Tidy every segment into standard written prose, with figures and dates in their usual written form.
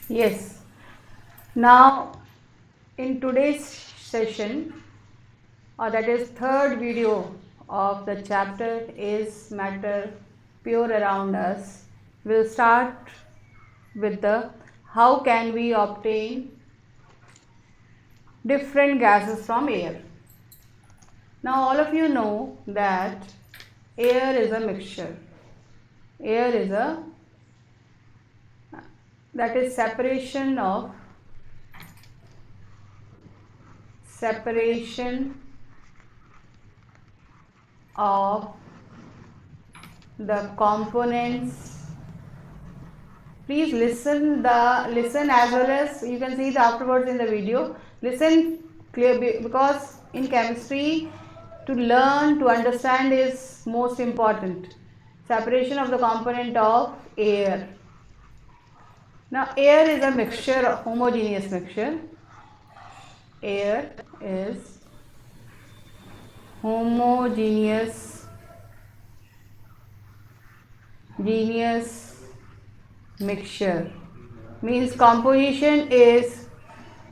Yes. Now, in today's session, or that is third video of the chapter is matter pure around us, we'll start with the how can we obtain different gases from air. Now, all of you know that air is a mixture. Air is a that is separation of the components. Please listen as well as you can see the afterwards in the video. Listen clear because in chemistry to learn to understand is most important. Separation of the component of air. Now air is a mixture, homogeneous mixture. Air is homogeneous mixture, means composition is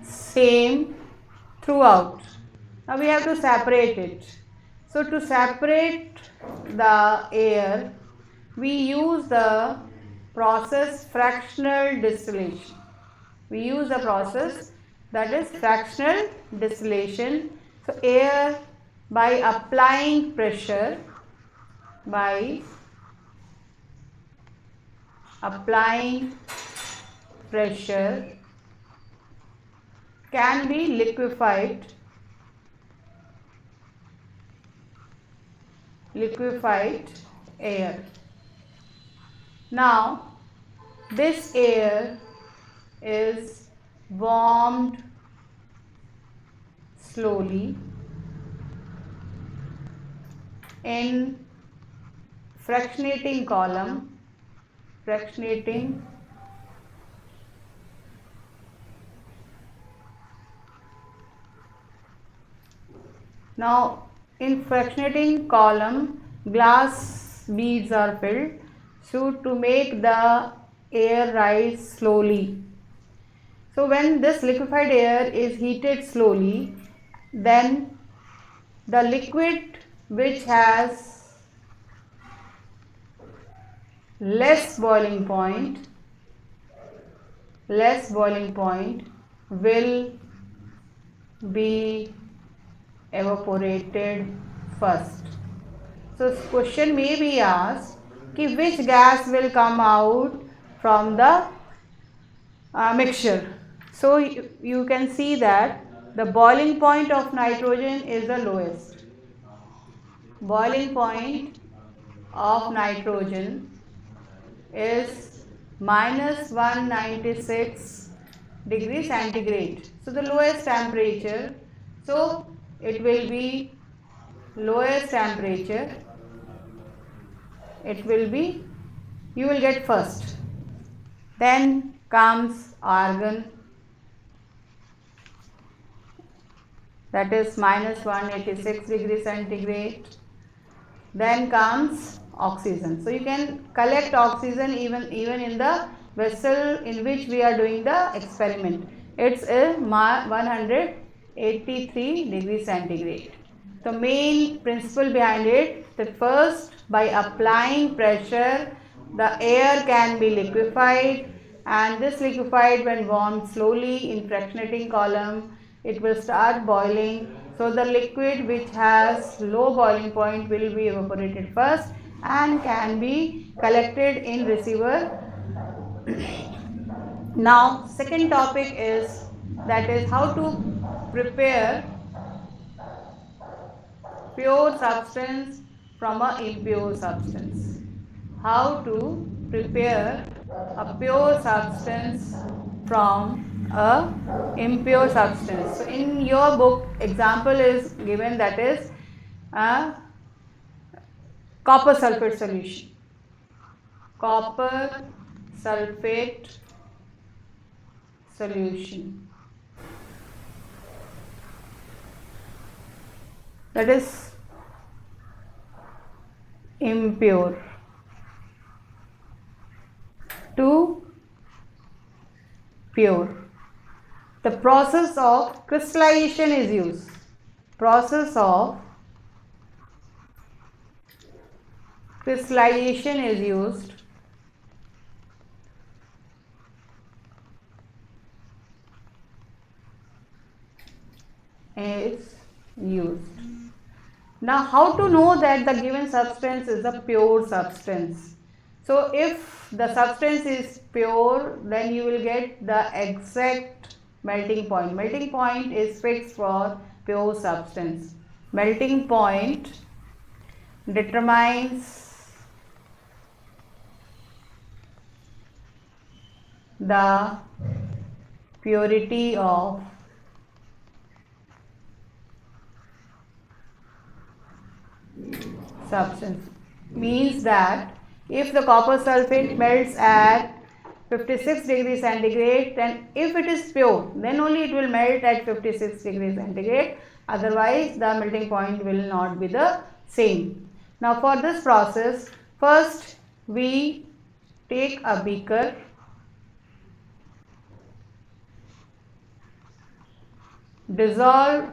same throughout. Now we have to separate it. So to separate the air, we use the process fractional distillation. We use the process that is fractional distillation. So air, by applying pressure, by applying pressure, can be liquefied air. Now this air is warmed slowly in fractionating column. Now in fractionating column, glass beads are filled, so to make the air rise slowly. So when this liquefied air is heated slowly, then the liquid which has less boiling point will be evaporated first. So question may be asked कि which gas will come out from the mixture. So you can see that the boiling point of nitrogen is the lowest. Boiling point of nitrogen is minus 196 degrees centigrade. So the lowest temperature, so it will be lowest temperature, it will be, you will get first. Then comes argon, that is minus 186 degrees centigrade. Then comes oxygen. So you can collect oxygen even in the vessel in which we are doing the experiment. It's a 183 degrees centigrade. The main principle behind it, that first by applying pressure the air can be liquefied, and this liquefied when warmed slowly in fractionating column, it will start boiling. So the liquid which has low boiling point will be evaporated first and can be collected in receiver. Now second topic is, that is how to prepare pure substance from a impure substance. How to prepare a pure substance from a impure substance. So in your book example is given, that is a copper sulfate solution. Copper sulfate solution, that is impure. To pure. The process of crystallization is used. Process of crystallization is used Now, how to know that the given substance is a pure substance? So, if the substance is pure, then you will get the exact melting point. Melting point is fixed for pure substance. Melting point determines the purity of substance. Means that if the copper sulfate melts at 56 degrees centigrade, then if it is pure, then only it will melt at 56 degrees centigrade. Otherwise, the melting point will not be the same. Now, for this process, first we take a beaker, dissolve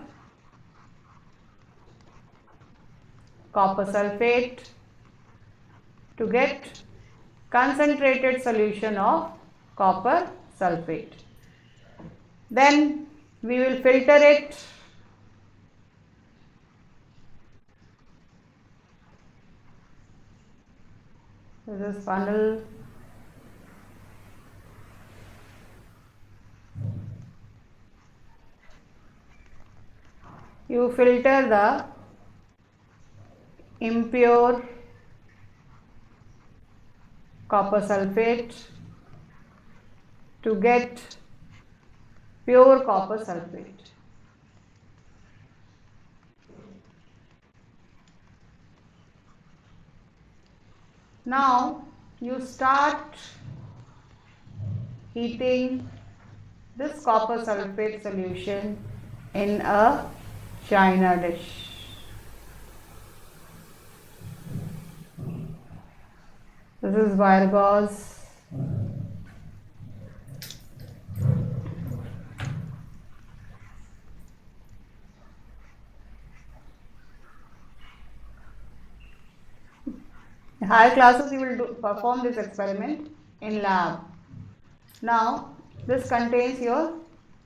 copper sulfate to get concentrated solution of copper sulfate. Then we will filter it. This is funnel. You filter the impure copper sulfate to get pure copper sulfate. Now you start heating this copper sulfate solution in a china dish. This is wire gauze. In higher classes, you will perform this experiment in lab. Now, this contains your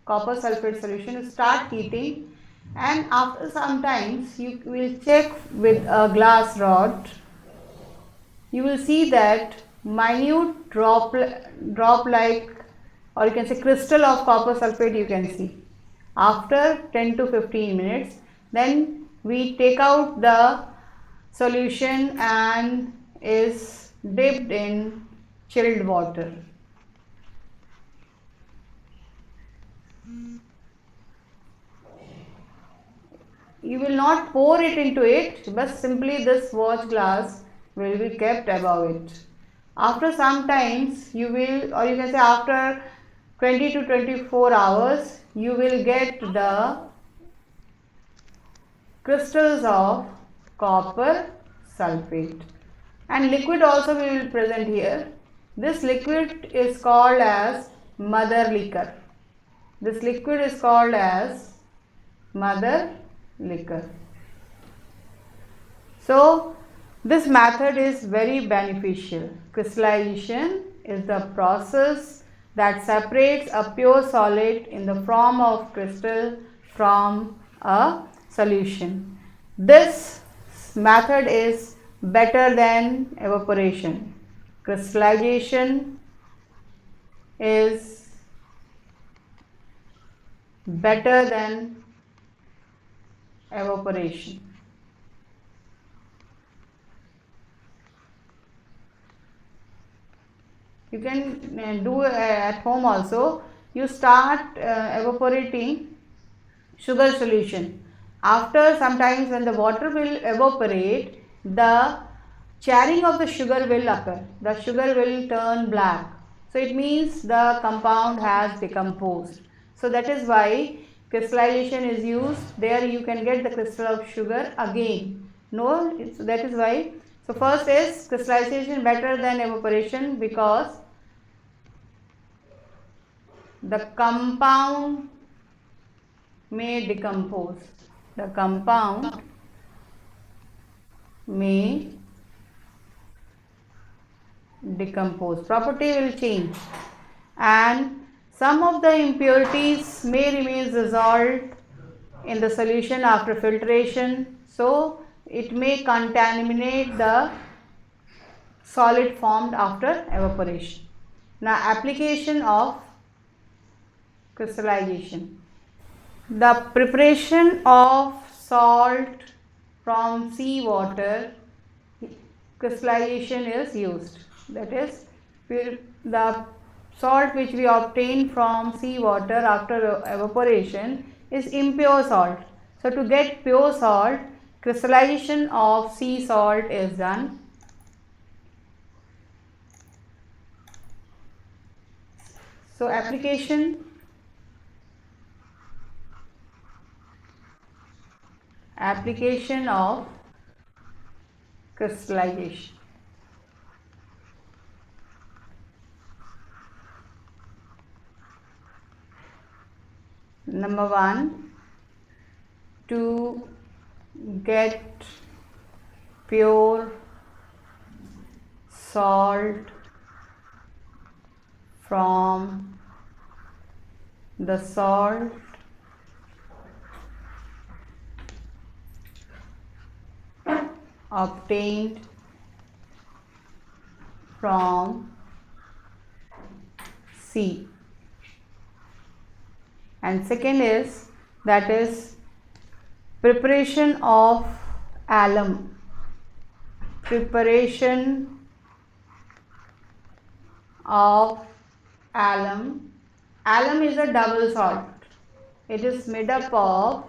copper sulfate solution. You start heating, and after some times, you will check with a glass rod. You will see that minute drop like, or you can say crystal of copper sulfate you can see. After 10 to 15 minutes, then we take out the solution and is dipped in chilled water. You will not pour it into it, but simply this watch glass will be kept above it. After some times, you will, or you can say after 20 to 24 hours, you will get the crystals of copper sulfate. And liquid also we will present here. This liquid is called as mother liquor. This liquid is called as mother liquor. So, this method is very beneficial. Crystallization is the process that separates a pure solid in the form of crystal from a solution. This method is better than evaporation. Crystallization is better than evaporation. You can do at home also. You start evaporating sugar solution. After sometimes when the water will evaporate, the charring of the sugar will occur. The sugar will turn black. So it means the compound has decomposed. So that is why crystallization is used. There you can get the crystal of sugar again. No, that is why. So first is crystallization better than evaporation because the compound may decompose. The compound may decompose. Property will change, and some of the impurities may remain dissolved in the solution after filtration, so it may contaminate the solid formed after evaporation. Now, application of crystallization. The preparation of salt from seawater, crystallization is used. That is, the salt which we obtain from seawater after evaporation is impure salt. So, to get pure salt, crystallization of sea salt is done. So, application of crystallization. Number 1, to get pure salt from the salt obtained from sea. And second is, that is preparation of alum. Preparation of alum. Alum is a double salt. It is made up of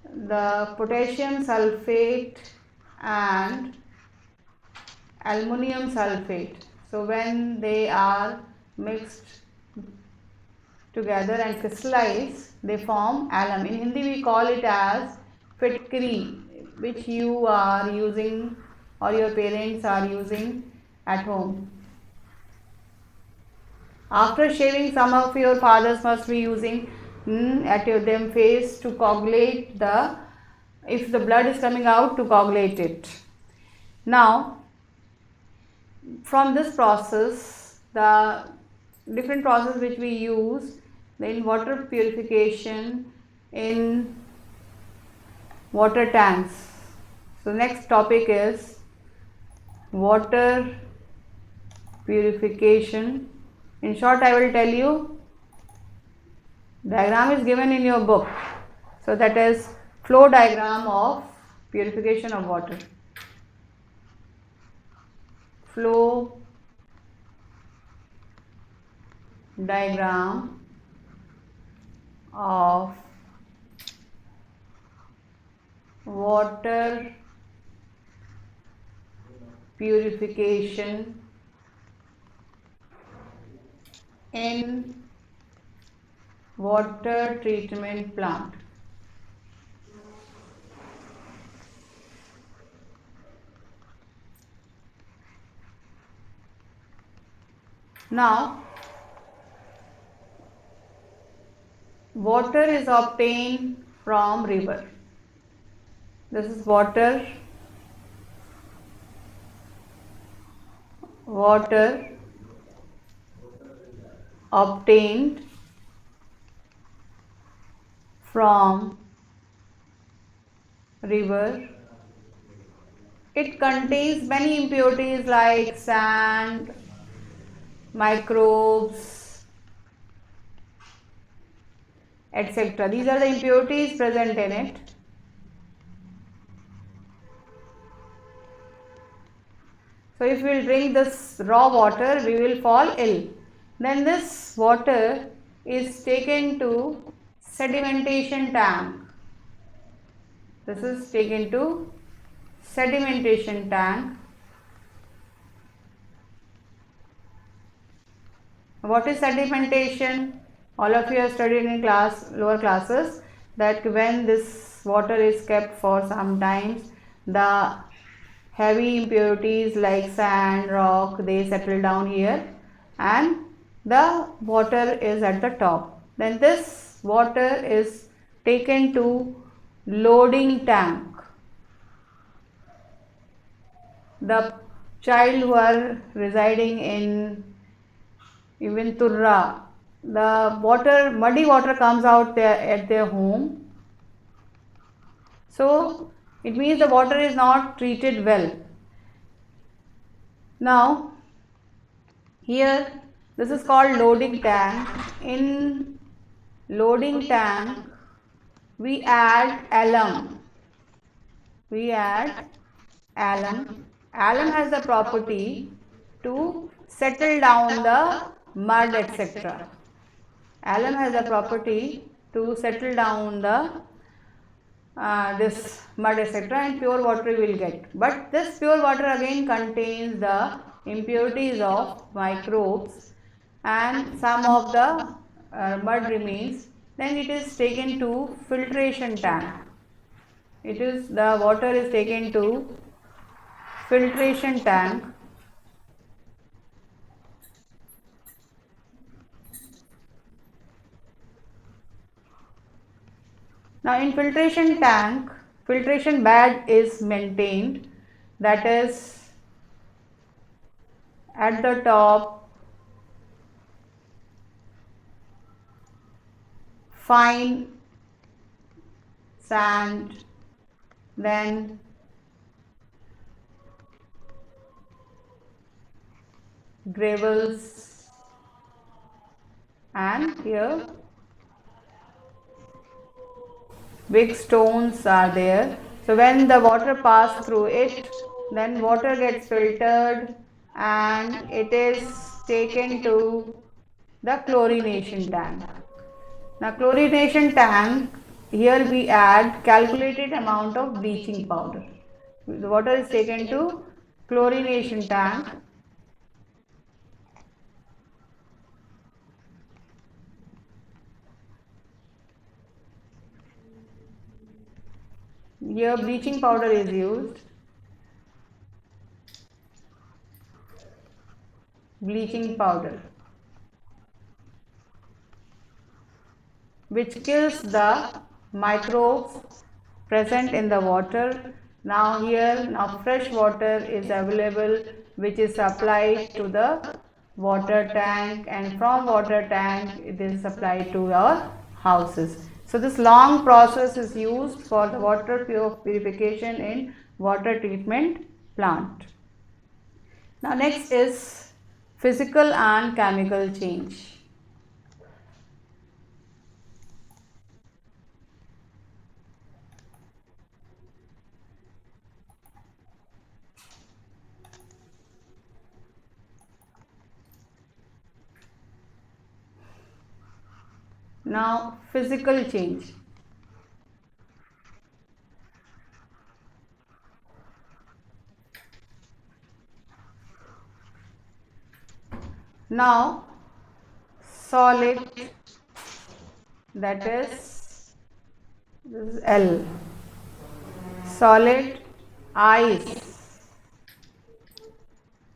the potassium sulfate and aluminum sulfate. So when they are mixed together and crystallize, they form alum. In Hindi we call it as fitkari, which you are using or your parents are using at home. After shaving, some of your fathers must be using at them face to coagulate the, if the blood is coming out, to coagulate it. Now, from this process, the different process which we use in water purification in water tanks. So next topic is water purification. In short, I will tell you, diagram is given in your book. So that is flow diagram of purification of water. Flow diagram of water purification in water treatment plant. Now, water is obtained from river. This is water obtained from river. It contains many impurities like sand, microbes, etc. These are the impurities present in it. So if we will drink this raw water, we will fall ill. Then this water is taken to sedimentation tank. This is taken to sedimentation tank. What is sedimentation? All of you have studied in lower classes that when this water is kept for some time, the heavy impurities like sand, rock, they settle down here and the water is at the top. Then this water is taken to loading tank. The child who are residing in even Turra, the water, muddy water comes out there at their home. So it means the water is not treated well. Now here this is called loading tank. In loading tank we add alum. We add alum. Alum has the property to settle down the mud, etc. Alum has the property to settle down the this mud, etc., and pure water we will get. But this pure water again contains the impurities of microbes and some of the mud remains. Then it is taken to filtration tank. The water is taken to filtration tank. Now in filtration tank, filtration bed is maintained, that is at the top fine sand, then gravels, and here big stones are there. So when the water passes through it, then water gets filtered and it is taken to the chlorination tank. Now chlorination tank, here we add calculated amount of bleaching powder. The water is taken to chlorination tank. Here bleaching powder is used. Bleaching powder, which kills the microbes present in the water. Now fresh water is available, which is supplied to the water tank, and from water tank it is supplied to our houses. So this long process is used for the water purification in water treatment plant. Now next is physical and chemical change. Now physical change. Now solid, that is this is L. Solid ice,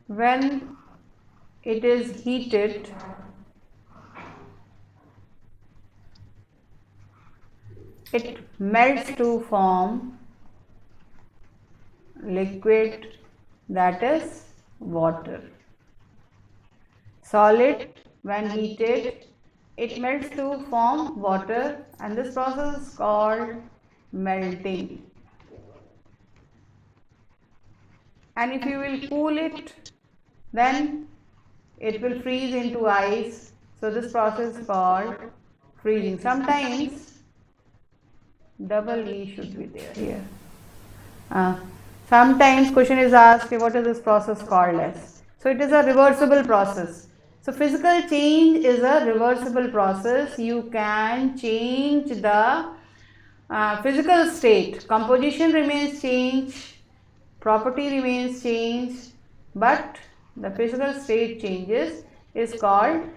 when it is heated, it melts to form liquid, that is water. Solid, when heated, it melts to form water, and this process is called melting. And if you will cool it, then it will freeze into ice. So this process is called freezing. Sometimes double E should be there here. Sometimes question is asked, what is this process called as? So it is a reversible process. So physical change is a reversible process. You can change the physical state. Composition remains changed, property remains changed, but the physical state changes, is called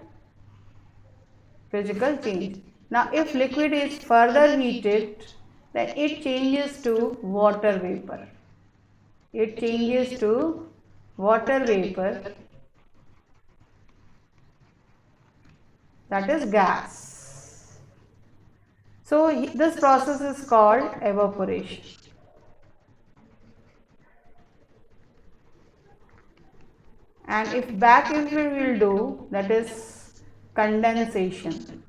physical change. Now if liquid is further heated, then it changes to water vapor. It changes to water vapor. that is gas. So this process is called evaporation. And if we will do, that is condensation.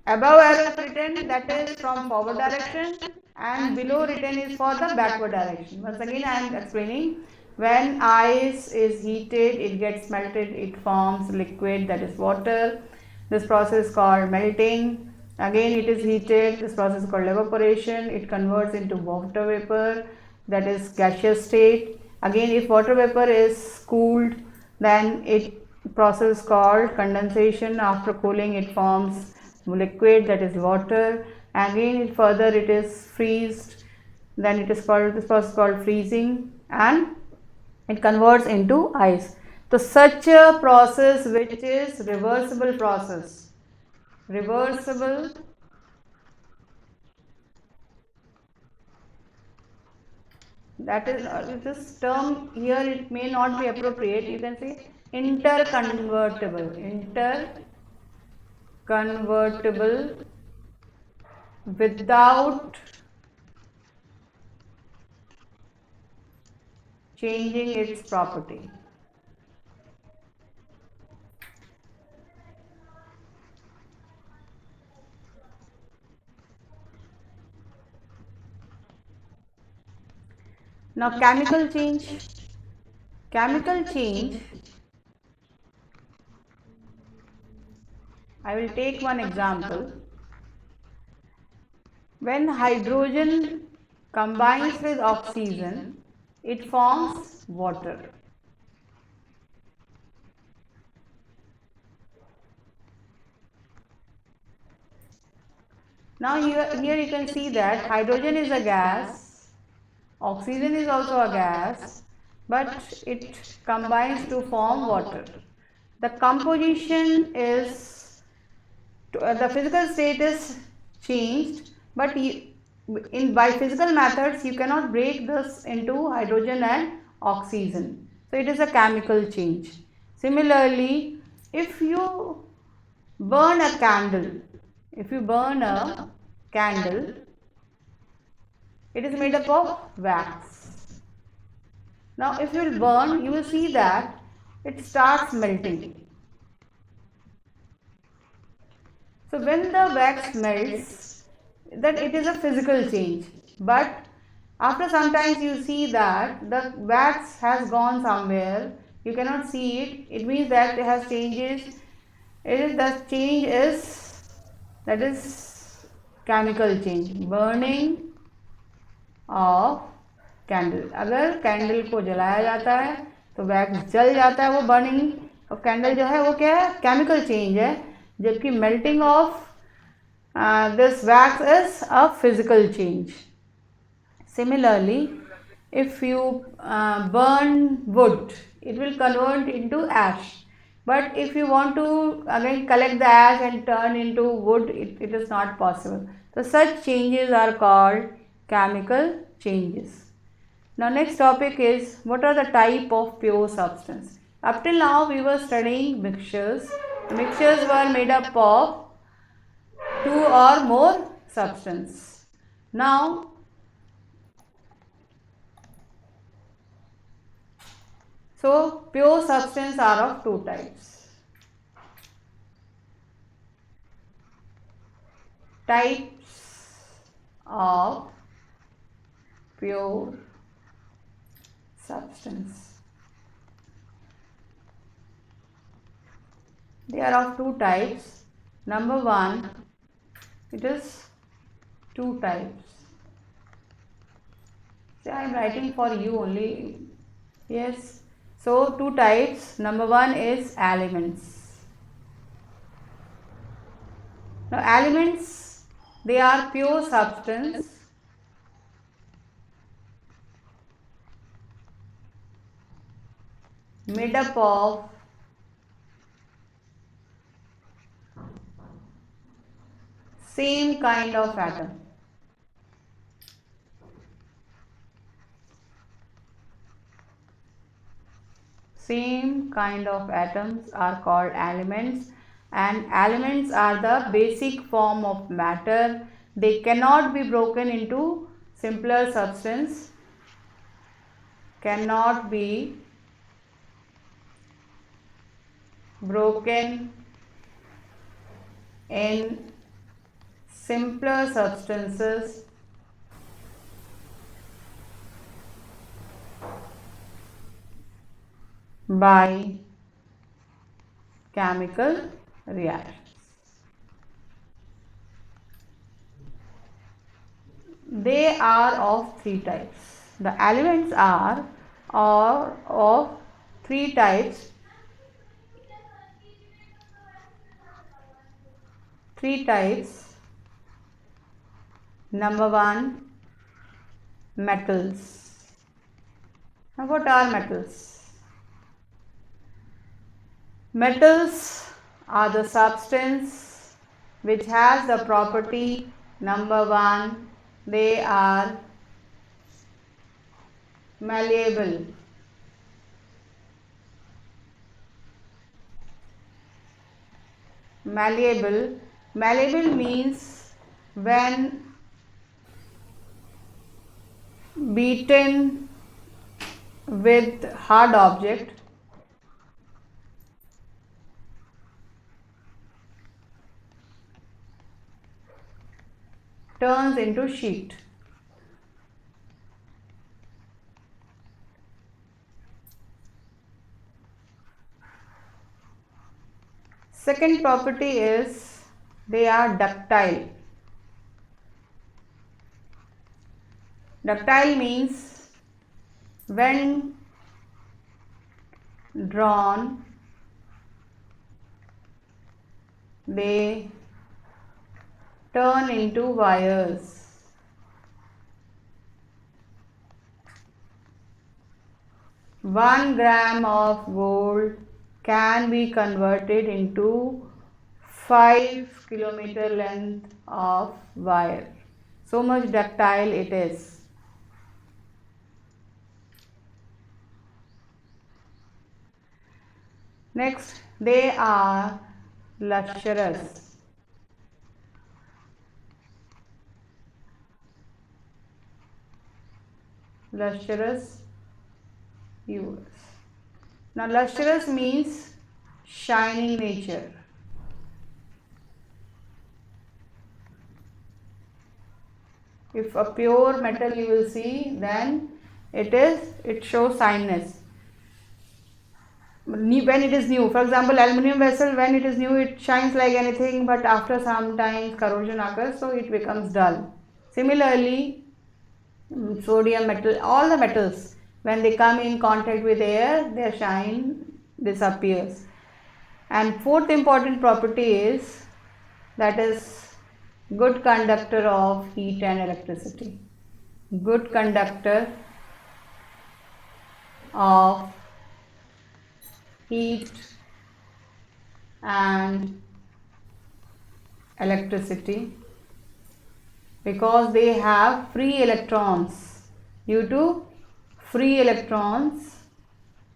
Above I have written that is from forward direction, and below written is for the backward direction. Once again I am explaining, when ice is heated, it gets melted, it forms liquid, that is water. This process is called melting. Again it is heated, this process is called evaporation. It converts into water vapor, that is gaseous state. Again if water vapor is cooled, then it process called condensation. After cooling it forms liquid, that is water. Again further it is freezed, then it is called, this process called freezing, and it converts into ice. So such a process which is reversible process, reversible, that is this term here it may not be appropriate, you can say interconvertible, interconvertible without changing its property. Now chemical change. Chemical change, I will take one example. When hydrogen combines with oxygen, it forms water. Now here you can see that hydrogen is a gas, oxygen is also a gas, but it combines to form water. The composition is, the physical state is changed, but by physical methods you cannot break this into hydrogen and oxygen. So it is a chemical change. Similarly, if you burn a candle, if you burn a candle, it is made up of wax. Now if you will burn, you will see that it starts melting. So when the wax melts, that it is a physical change, but after some time you see that the wax has gone somewhere, you cannot see it, it means that it has changes, it is, the change is, that is chemical change, burning of candle. अगर candle को जलाया जाता है तो wax जल जाता है, वो बर्निंग ऑफ कैंडल जो है वो क्या है, केमिकल चेंज है, जबकि melting of this wax is a physical change. Similarly, if you burn wood, it will convert into ash, but if you want to again collect the ash and turn into wood, it is not possible. So such changes are called chemical changes. Now next topic is, what are the type of pure substance? Up till now we were studying mixtures. Mixtures were made up of two or more substance. Now so pure substance are of two types. Types of pure substance. They are of two types. Number one, it is two types. See, I am writing for you only. Yes. So two types. Number one is elements. Now elements, they are pure substance made up of same kind of atom. Same kind of atoms are called elements, and elements are the basic form of matter. They cannot be broken into simpler substance, cannot be broken in simpler substances by chemical reactions. They are of three types. The elements are of three types. Number one, metals. Now, what are metals? Metals are the substance which has the property number one, they are malleable. Malleable means when beaten with hard object, turns into sheet. Second property is they are ductile. Ductile means when drawn, they turn into wires. One gram of gold can be converted into 5 kilometer length of wire. So much ductile it is. Next, they are lustrous. Lustrous viewers. Now, lustrous means shining nature. If a pure metal you will see, then it shows shyness. When it is new, for example, aluminium vessel, when it is new, it shines like anything, but after some time corrosion occurs, so it becomes dull. Similarly, sodium metal, all the metals, when they come in contact with air, their shine disappears. And fourth important property is that is good conductor of heat and electricity. Good conductor of heat and electricity because they have free electrons due to free electrons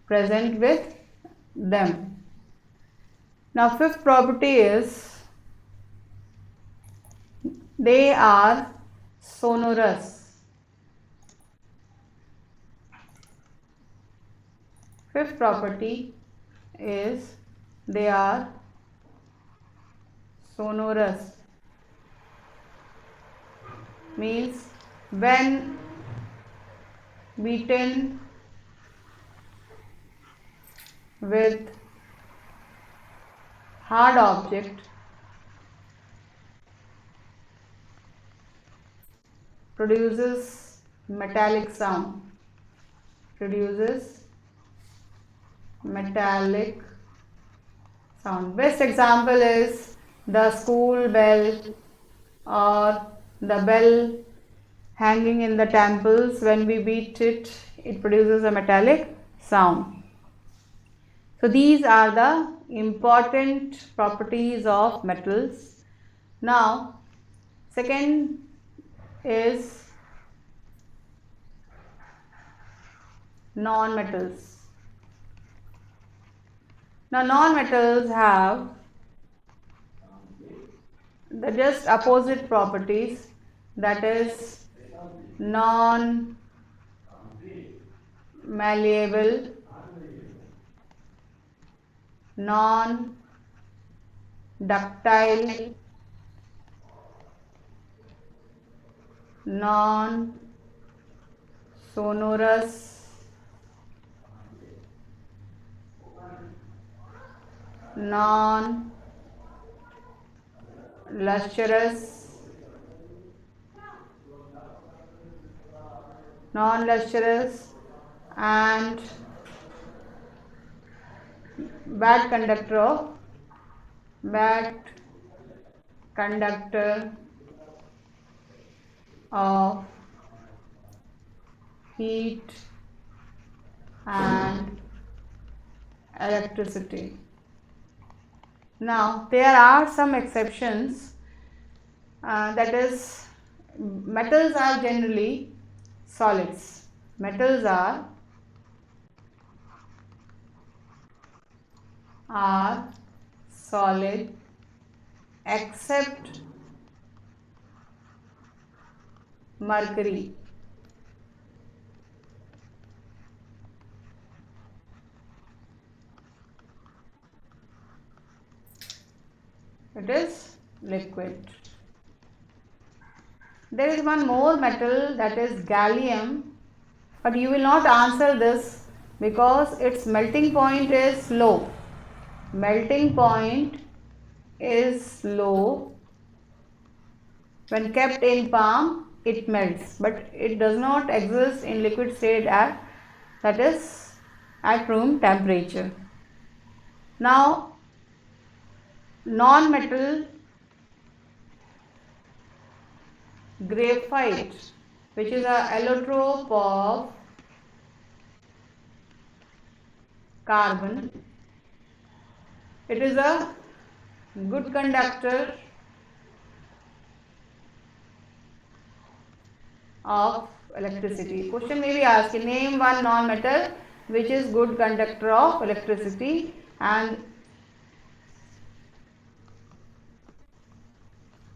present with them. Now, fifth property is they are sonorous. Fifth property is they are sonorous. Means when beaten with hard object, produces metallic sound. Best example is the school bell or the bell hanging in the temples. When we beat it, it produces a metallic sound. So these are the important properties of metals. Now, second is non-metals. Now non-metals have the just opposite properties, that is non-malleable, non-ductile, non-sonorous, non-lustrous, and bad conductor of heat and electricity. Now there are some exceptions, that is metals are generally solids. Metals are solid except mercury. It is liquid. There is one more metal, that is gallium, but you will not answer this because its melting point is low. Melting point is low. When kept in palm, it melts, but it does not exist in liquid state that is at room temperature. Now non-metal graphite, which is a allotrope of carbon, it is a good conductor of electricity. Question may be asked, name one non-metal which is good conductor of electricity, and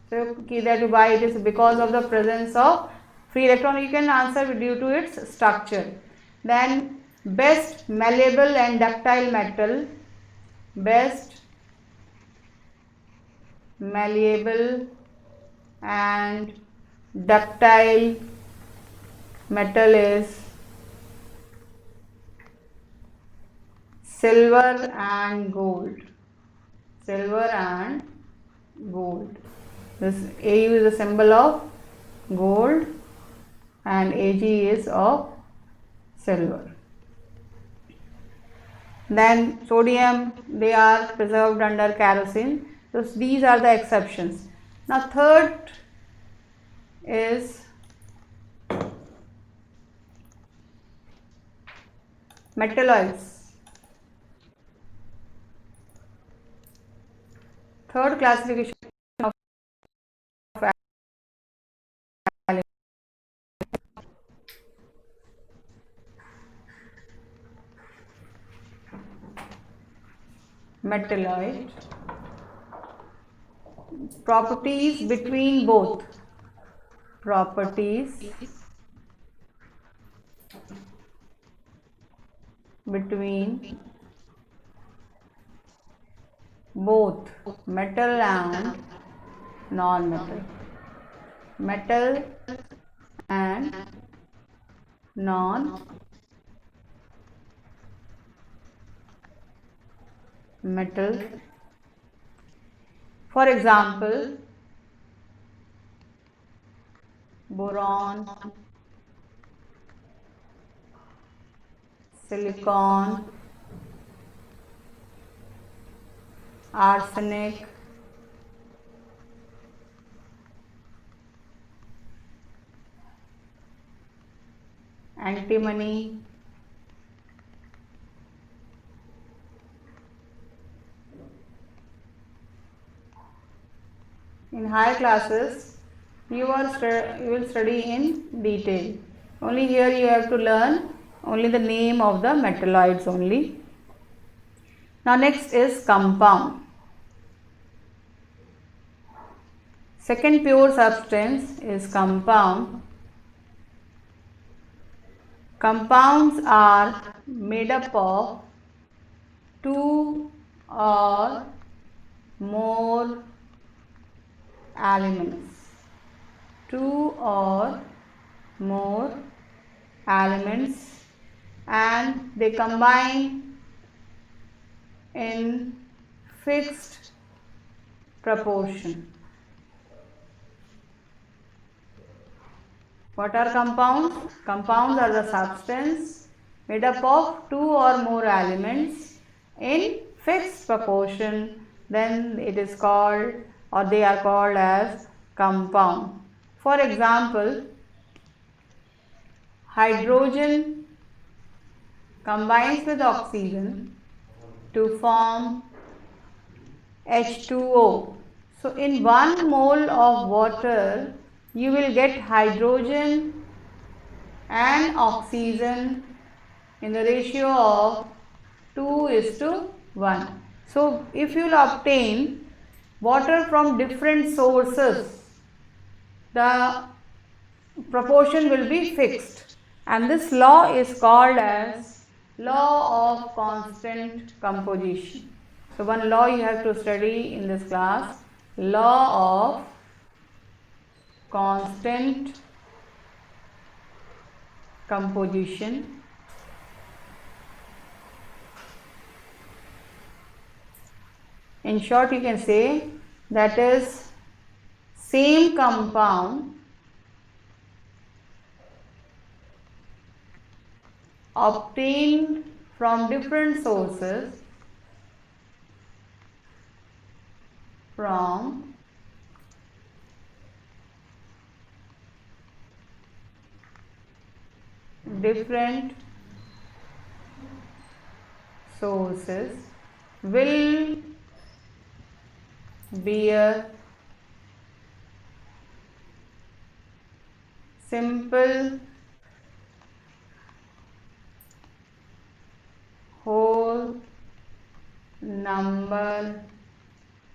so that why it is because of the presence of free electron. You can answer due to its structure. Then best malleable and ductile metal, best malleable and ductile metal is silver and gold. Silver and gold. This AU is a symbol of gold and AG is of silver. Then sodium, they are preserved under kerosene. So these are the exceptions. Now third is metalloids. Third classification of metalloid. Properties between both. Properties between both metal and non-metal. Metal and non-metal. For example, boron, silicon, arsenic, antimony, in higher classes you will study in detail. Only here you have to learn only the name of the metalloids only. Now next is compound. Second pure substance is compound. Compounds are made up of two or more elements. Two or more elements, and they combine in fixed proportion. What are compounds? Compounds are the substance made up of two or more elements in fixed proportion. Then it is called, or they are called as compound. For example, hydrogen combines with oxygen to form H2O. So in 1 mole of water, you will get hydrogen and oxygen in the ratio of 2:1. So if you will obtain water from different sources, the proportion will be fixed, and this law is called as law of constant composition. So one law you have to study in this class, law of constant composition. In short, you can say that is same compound obtained from different sources, from different sources will bear simple whole number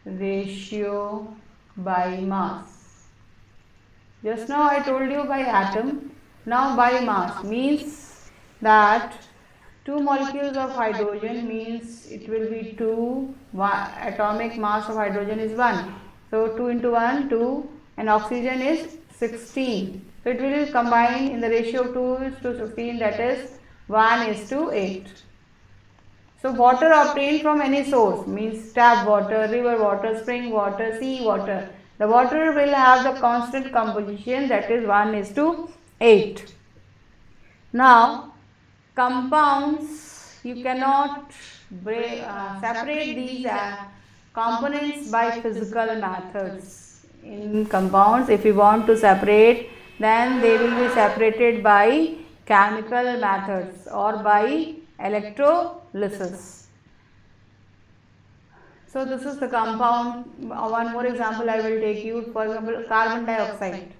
ratio by mass. Just now I told you by atom, now by mass means that 2 molecules of hydrogen means it will be 2, atomic mass of hydrogen is 1. So 2 into 1, 2, and oxygen is 16. So it will combine in the ratio of 2:16, that is 1:8. So water obtained from any source means tap water, river water, spring water, sea water. The water will have the constant composition, that is 1:8. Now compounds, you cannot separate these components by physical methods. In compounds, if you want to separate, then they will be separated by chemical methods or by electrolysis. So this is the compound. One more example I will take you. For example, carbon dioxide.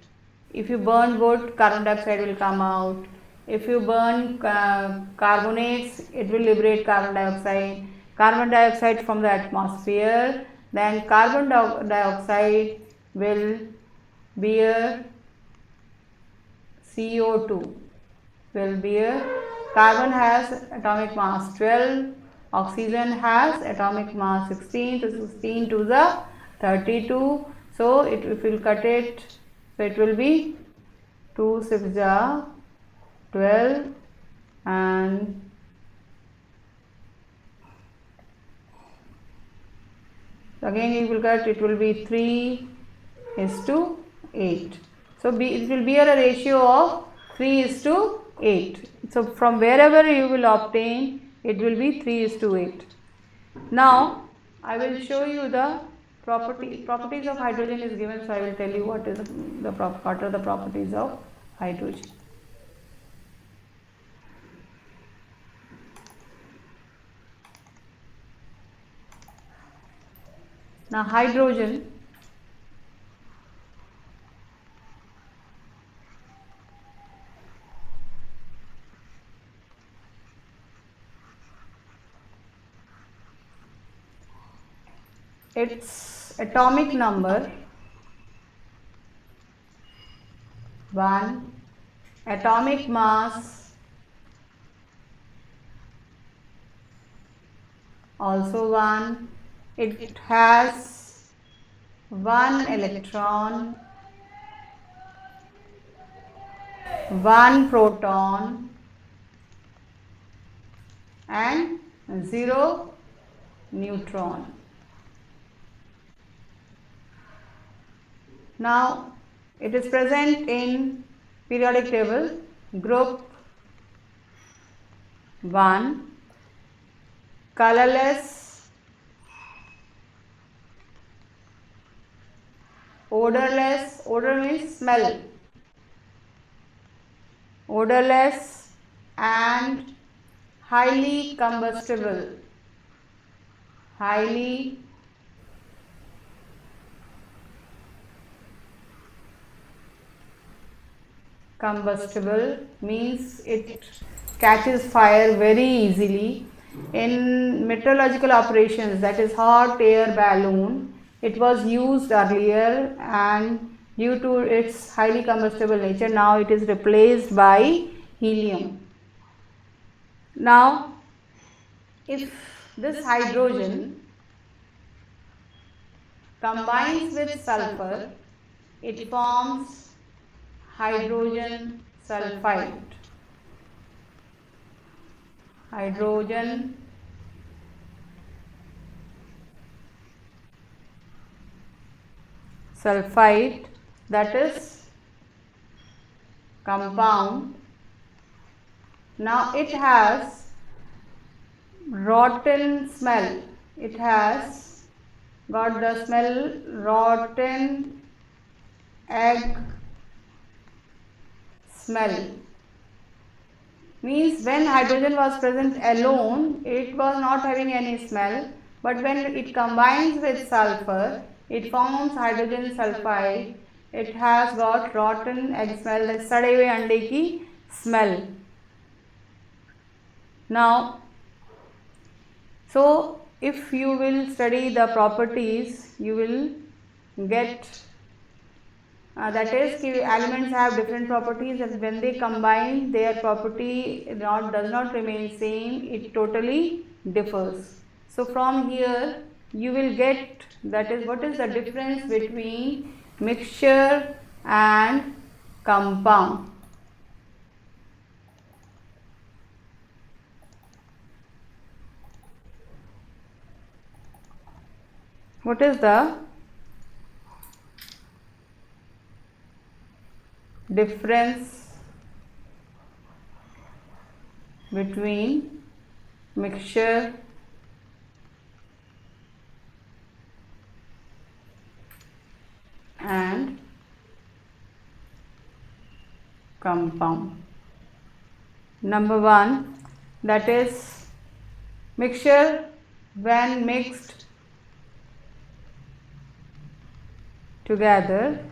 If you burn wood, carbon dioxide will come out. If you burn carbonates, it will liberate carbon dioxide. Carbon dioxide from the atmosphere, then carbon dioxide will bear CO2. Will bear, carbon has atomic mass 12, oxygen has atomic mass 16, so 16 to the 32. So if you will cut it, so it will be 2 6 12, and again you will cut, it will be 3:8. So it will be a ratio of 3:8. So from wherever you will obtain, it will be 3:8. Now I will show you the properties of hydrogen is given. So I will tell you what are the properties of hydrogen. Now hydrogen its atomic number 1, atomic mass also 1, it has 1 electron, 1 proton and 0 neutron. Now it is present in periodic table group 1, colorless, odorless, odor means smell, odorless and highly combustible, highly combustible means it catches fire very easily. In meteorological operations, that is hot air balloon, it was used earlier, and due to its highly combustible nature, now it is replaced by helium. Now if this hydrogen combines with sulfur, it forms hydrogen sulfide. Hydrogen sulfide, that is compound. Now it has rotten smell. It has got the smell rotten egg smell. Means when hydrogen was present alone, it was not having any smell, but when it combines with sulfur, it forms hydrogen sulfide. It has got rotten egg smell, the सड़े हुए अंडे की smell. Now, so if you will study the properties, you will get that is, elements have different properties, and when they combine, their property does not remain same, it totally differs. So from here you will get, that is, what is the difference between mixture and compound. What is the difference between mixture and compound? Number 1, that is mixture, when mixed together,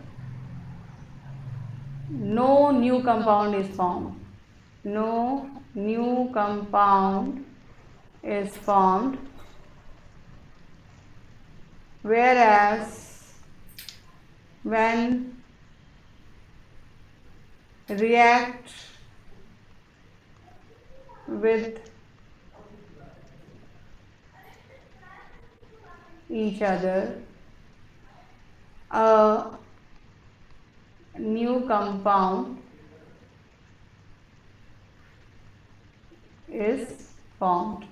no new compound is formed. No new compound is formed, whereas when react with each other, a new compound is formed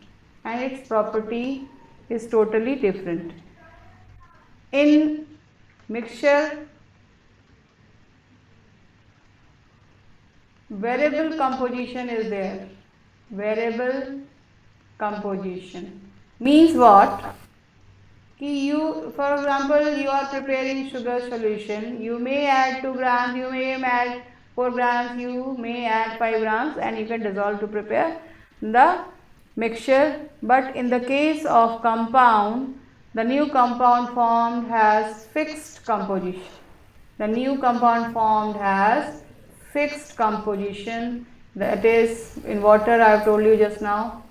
and its property is totally different. In mixture, variable composition is there. Variable composition means what? You, for example, you are preparing sugar solution, you may add 2 grams, you may add 4 grams, you may add 5 grams, and you can dissolve to prepare the mixture. But in the case of compound, the new compound formed has fixed composition. The new compound formed has fixed composition, that is, in water I have told you just now,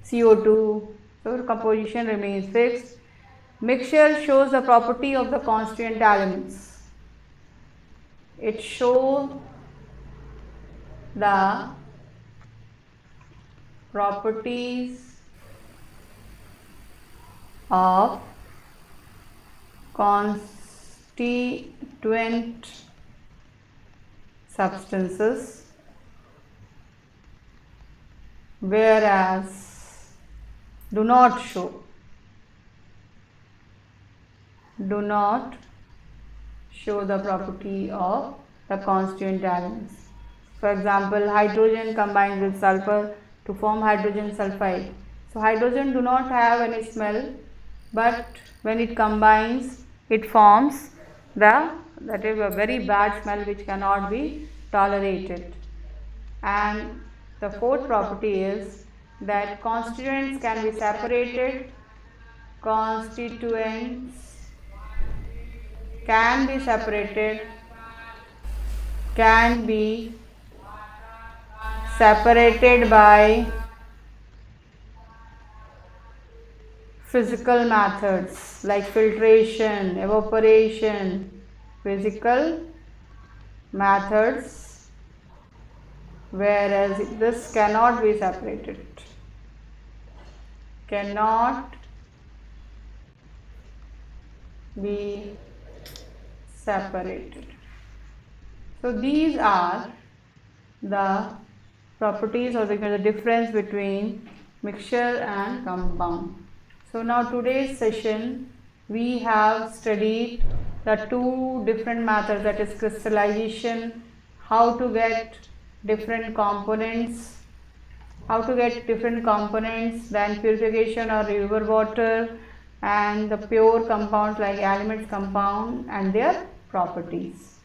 CO2, So composition remains fixed. Mixture shows the property of the constituent elements. It shows the properties of constituent substances, whereas do not show the property of the constituent elements. For example, hydrogen combines with sulfur to form hydrogen sulfide. So hydrogen do not have any smell, but when it combines, it forms that is a very bad smell which cannot be tolerated. And the fourth property is that constituents can be separated. Constituents can be separated by physical methods like filtration, evaporation, physical methods, whereas this cannot be separated. So these are the properties or the difference between mixture and compound. So now today's session we have studied the two different methods, that is crystallization, how to get different components, then purification or river water, and the pure compounds like elements compound and their properties.